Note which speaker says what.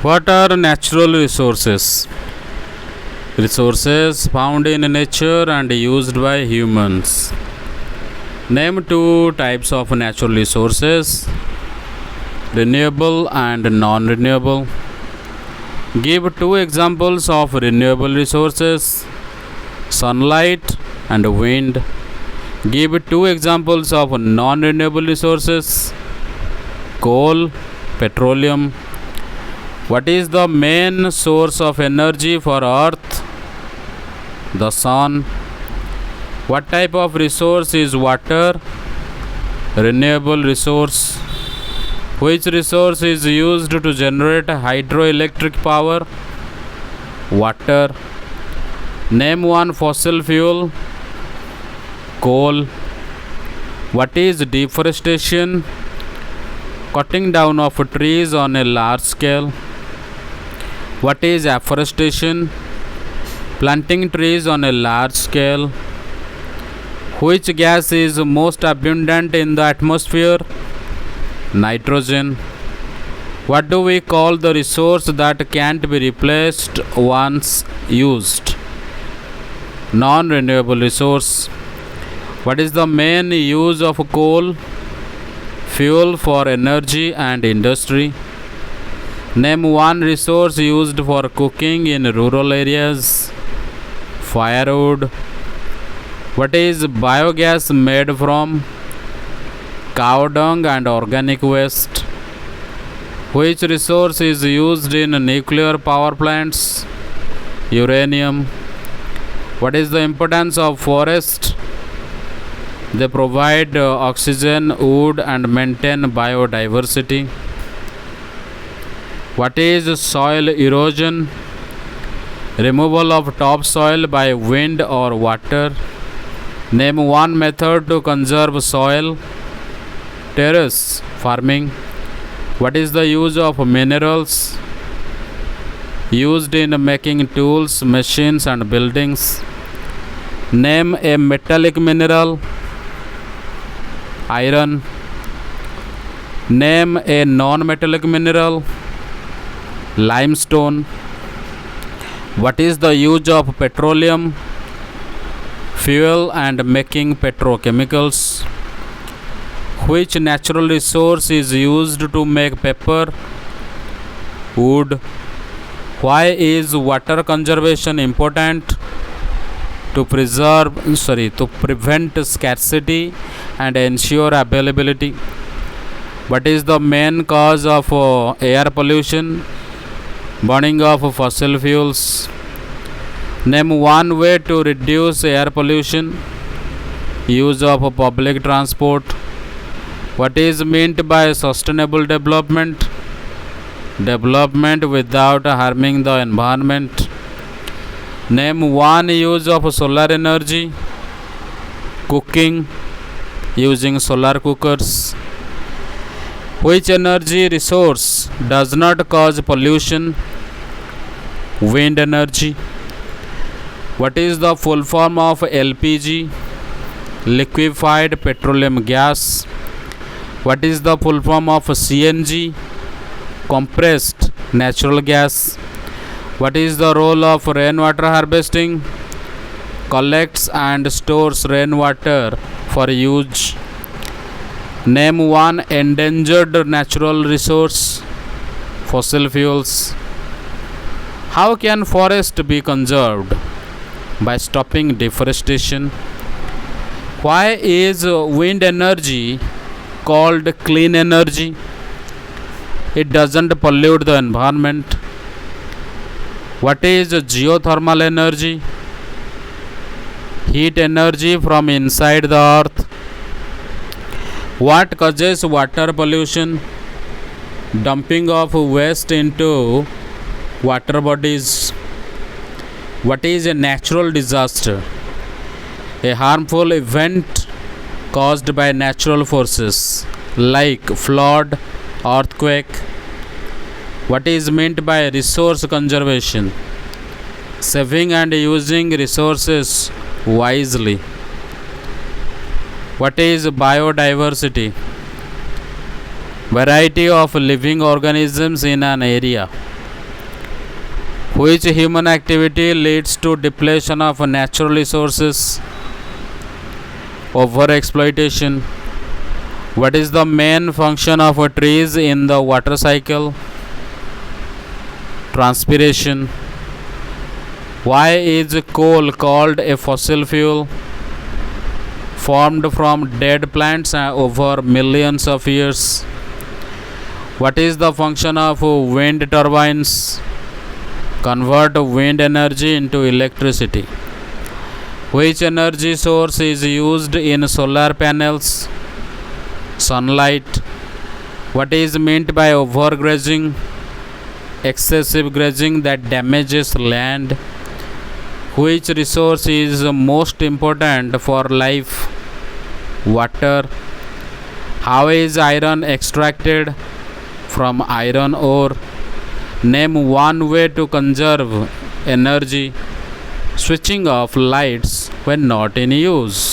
Speaker 1: What are natural resources? Resources found in nature and used by humans. Name two types of natural resources: renewable and non renewable. Give two examples of renewable resources: sunlight and wind. Give two examples of non renewable resources: coal, petroleum. What is the main source of energy for Earth? The sun. What type of resource is water? Renewable resource. Which resource is used to generate hydroelectric power? Water. Name one fossil fuel. Coal. What is deforestation? Cutting down of trees on a large scale. What is afforestation? Planting trees on a large scale. Which gas is most abundant in the atmosphere? Nitrogen. What do we call the resource that can't be replaced once used? Non-renewable resource. What is the main use of coal? Fuel for energy and industry. Name one resource used for cooking in rural areas. Firewood. What is biogas made from? Cow dung and organic waste. Which resource is used in nuclear power plants? Uranium. What is the importance of forest? They provide oxygen, wood, and maintain biodiversity. What is soil erosion? Removal of topsoil by wind or water. Name one method to conserve soil. Terrace farming. What is the use of minerals? Used in making tools, machines, and buildings. Name a metallic mineral. Iron. Name a non-metallic mineral. Limestone. What is the use of petroleum? Fuel and making petrochemicals. Which natural resource is used to make paper? Wood. Why is water conservation important? To prevent scarcity and ensure availability. What is the main cause of air pollution? Burning of fossil fuels. Name one way to reduce air pollution. Use of public transport. What is meant by sustainable development? Development without harming the environment. Name one use of solar energy. Cooking using solar cookers. Which energy resource does not cause pollution? Wind energy. What is the full form of LPG? Liquefied petroleum gas. What is the full form of CNG? Compressed natural gas. What is the role of rainwater harvesting? Collects and stores rainwater for use. Name one endangered natural resource. Fossil fuels. How can forest be conserved? By stopping deforestation. Why is wind energy called clean energy? It doesn't pollute the environment. What is geothermal energy? Heat energy from inside the earth. What causes water pollution? Dumping of waste into water bodies. What is a natural disaster? A harmful event caused by natural forces like flood, earthquake. What is meant by resource conservation? Saving and using resources wisely. What is biodiversity? Variety of living organisms in an area. Which human activity leads to depletion of natural resources? Overexploitation. What is the main function of trees in the water cycle? Transpiration. Why is coal called a fossil fuel? Formed from dead plants over millions of years. What is the function of wind turbines? Convert wind energy into electricity. Which energy source is used in solar panels? Sunlight. What is meant by overgrazing? Excessive grazing that damages land. Which resource is most important for life? Water. How is iron extracted from iron ore? Name one way to conserve energy. Switching off lights when not in use.